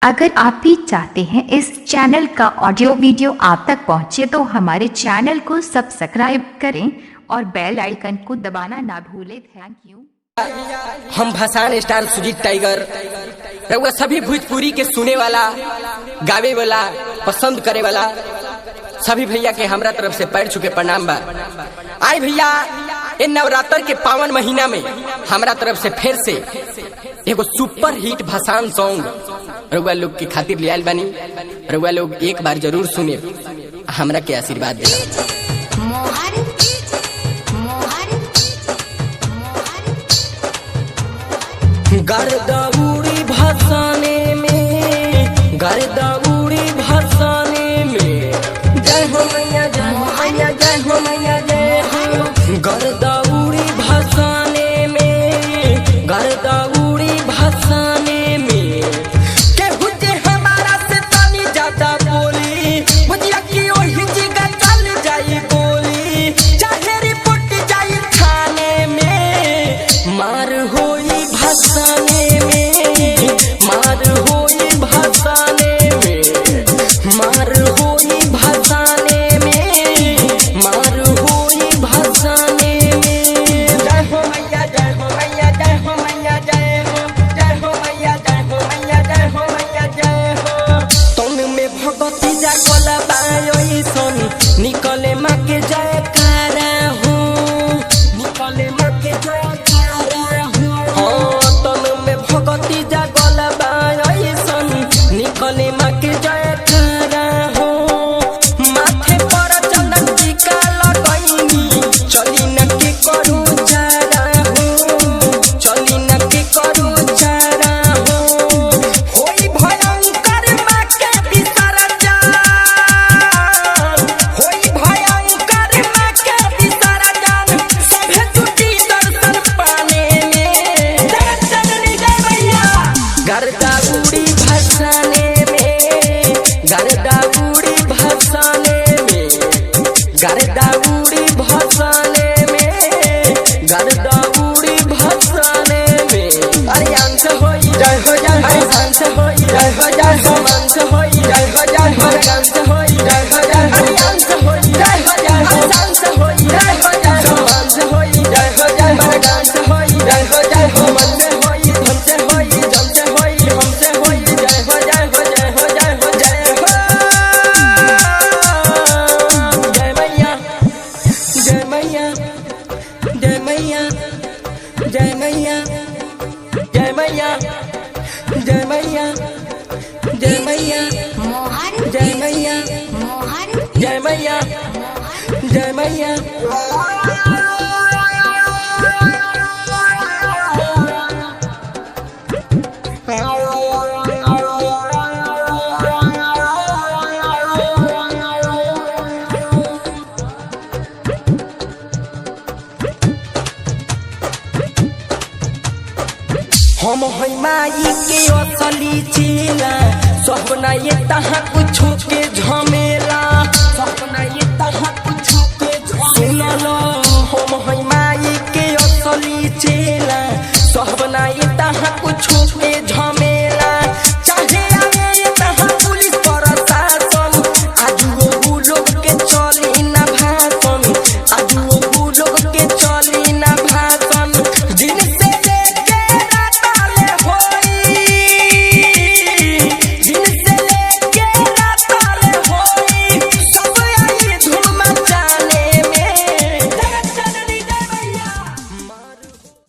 अगर आप भी चाहते हैं इस चैनल का ऑडियो वीडियो आप तक पहुंचे तो हमारे चैनल को सब्सक्राइब करें और बेल आइकन को दबाना ना भूलें। Thank you. हम भसान स्टार सुजीत टाइगर रउआ सभी भोजपुरी के सुने वाला, गावे वाला, पसंद करे वाला सभी भैया के हमरा तरफ से पैर छू के प्रणाम बा। आए भैया, इन नवरात्र के पावन महीना में हमरा तरफ से फिर से एगो सुपर हिट भसान सॉन्ग रउआ लोग के खातिर ले आइल बानी। रउआ लोग एक बार जरूर सुने, हमरा के आशीर्वाद दे। गर्दौड़ी भसाने में, गर्दौड़ी भसाने में, जय हो मैया, जय हो मैया, जय हो मैया, जय हो। गर्दौड़ी भसाने में, गर्दौड़ी भसाने में, केहू जे हमारा से तनी ज्यादा बोली, बुझिया कि ओही जगह चल जाई गोली, चाहे रिपोर्ट जाई थाने में, मार होई भसाने में, मार होई भसाने में, मार होई भसाने में, मार होई भसाने में। जय हो मैया, जय हो मैया, जय हो मैया, जय हो, जय हो मैया, जय हो मैया, जय हो मैया, जय हो। तन में भगती जागल बाई सन, निकले माँ के जयकारा हो, निकले माँ के जयकारा हो। तन में भगती जागल बाई सन, निकले माँ के जयकारा हो। माथे पर चंदन टीका लगैनी, चली न के करू चारा हो, चली न के करू चारा हो। होई भयंकर माँ के विसर्जन, होई भयंकर माँ के विसर्जन, सभे टूटी दर्शन पाने में। जय जननी जय मैया। गर्दौड़ी भसाने में, गर्दौड़ी भसाने में, गर्दौड़ी भसाने में, गर्दौड़ी भसाने में। अरे अंश होई जय हो, जय हो अंश होई जय हो, जय हो अंश होई जय हो, जय हो अंश होई जय हो, जय हो अंश होई जय हो, जय हो अंश होई जय हो, जय हो अंश होई जय हो, जय हो अंश होई जय हो, जय हो हमसे होई, हमसे होई, जमसे होई, हमसे होई जय हो, जय हो, जय हो, जय हो, जय हो। जय मैया, जय मैया, जय मैया, जय मैया, जय मैया, जय मैया, जय मैया, जय मैया, जय मैया, जय मैया। हम है माई के असली चेला, सब ना ये तहाँ कुछ के झमेला।